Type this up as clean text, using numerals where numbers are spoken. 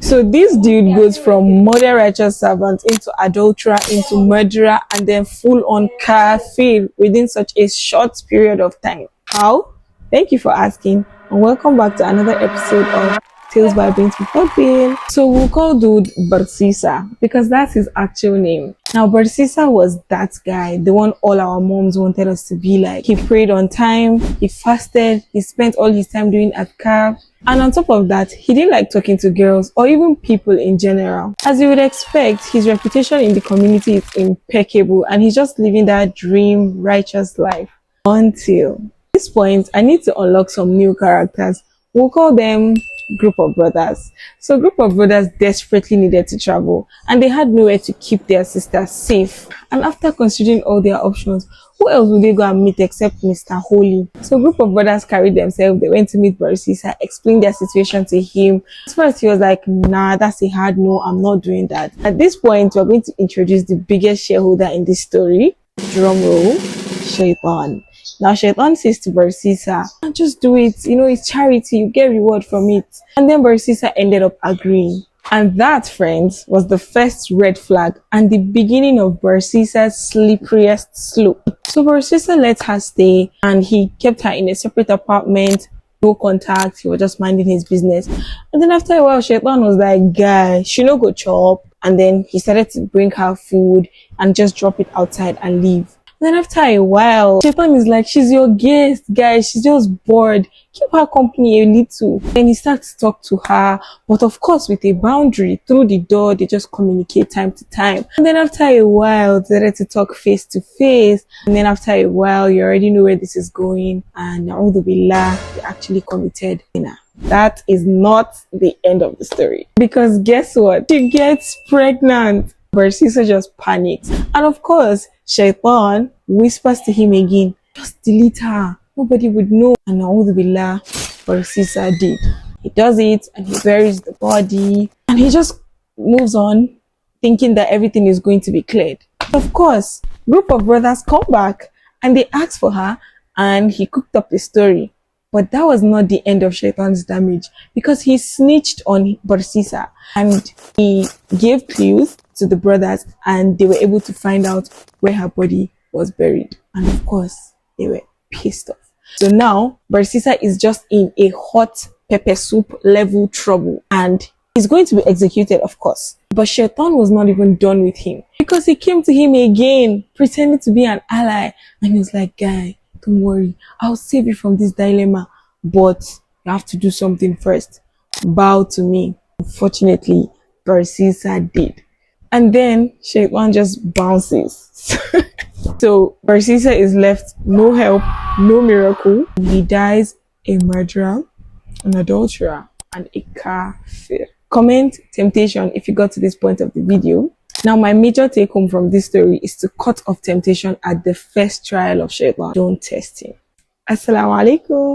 So this dude goes from mother righteous servant into adulterer into murderer and then full on kafir within such a short period of time. How? Thank you for asking and welcome back to another episode of Tales by Beans Before Bean. So we'll call dude Barsisa because that's his actual name. Now Barsisa was that guy, the one all our moms wanted us to be like. He prayed on time, he fasted, he spent all his time doing adhkar. And on top of that, he didn't like talking to girls or even people in general. As you would expect, his reputation in the community is impeccable and he's just living that dream righteous life. Until at this point, I need to unlock some new characters. We'll call them group of brothers. So group of brothers desperately needed to travel and they had nowhere to keep their sister safe. And after considering all their options, who else would they go and meet except Mr. Holy? So group of brothers carried themselves. They went to meet Barsisa, explained their situation to him. At first he was like, nah, that's a hard no, I'm not doing that. At this point, we're going to introduce the biggest shareholder in this story. Drum roll, Shaitan. Now Shaitan says to Barsisa, just do it, you know, it's charity, you get reward from it. And then Barsisa ended up agreeing. And that, friends, was the first red flag and the beginning of Barsisa's slipperiest slope. So Barsisa let her stay and he kept her in a separate apartment, no contact, he was just minding his business. And then after a while, Shaitan was like, guy, she no go chop. And then he started to bring her food and just drop it outside and leave. And then after a while, Shaitan is like, she's your guest, guys. She's just bored. Keep her company a little. Then he starts to talk to her, but of course with a boundary. Through the door, they just communicate time to time. And then after a while, they started to talk face to face. And then after a while, you already know where this is going. And Billah, they actually committed dinner. That is not the end of the story. Because guess what? She gets pregnant. Barsisa just panics. And of course, Shaitan whispers to him again, just delete her. Nobody would know. And Billah, Barsisa did. He does it and he buries the body. And he just moves on, thinking that everything is going to be cleared. Of course, group of brothers come back and they ask for her and he cooked up the story. But that was not the end of Shaitan's damage because he snitched on Barsisa and he gave clues to the brothers and they were able to find out where her body was buried. And of course, they were pissed off. So now, Barsisa is just in a hot pepper soup level trouble and he's going to be executed, of course. But Shaitan was not even done with him because he came to him again, pretending to be an ally. And he was like, guy, don't worry, I'll save you from this dilemma. But you have to do something first. Bow to me. Unfortunately, Barsisa did. And then Shaitan just bounces. So Barsisa is left no help, no miracle. He dies a murderer, an adulterer, and a kafir. Comment temptation if you got to this point of the video. Now my major take home from this story is to cut off temptation at the first trial of Shaitan. Don't test him. Assalamu alaikum.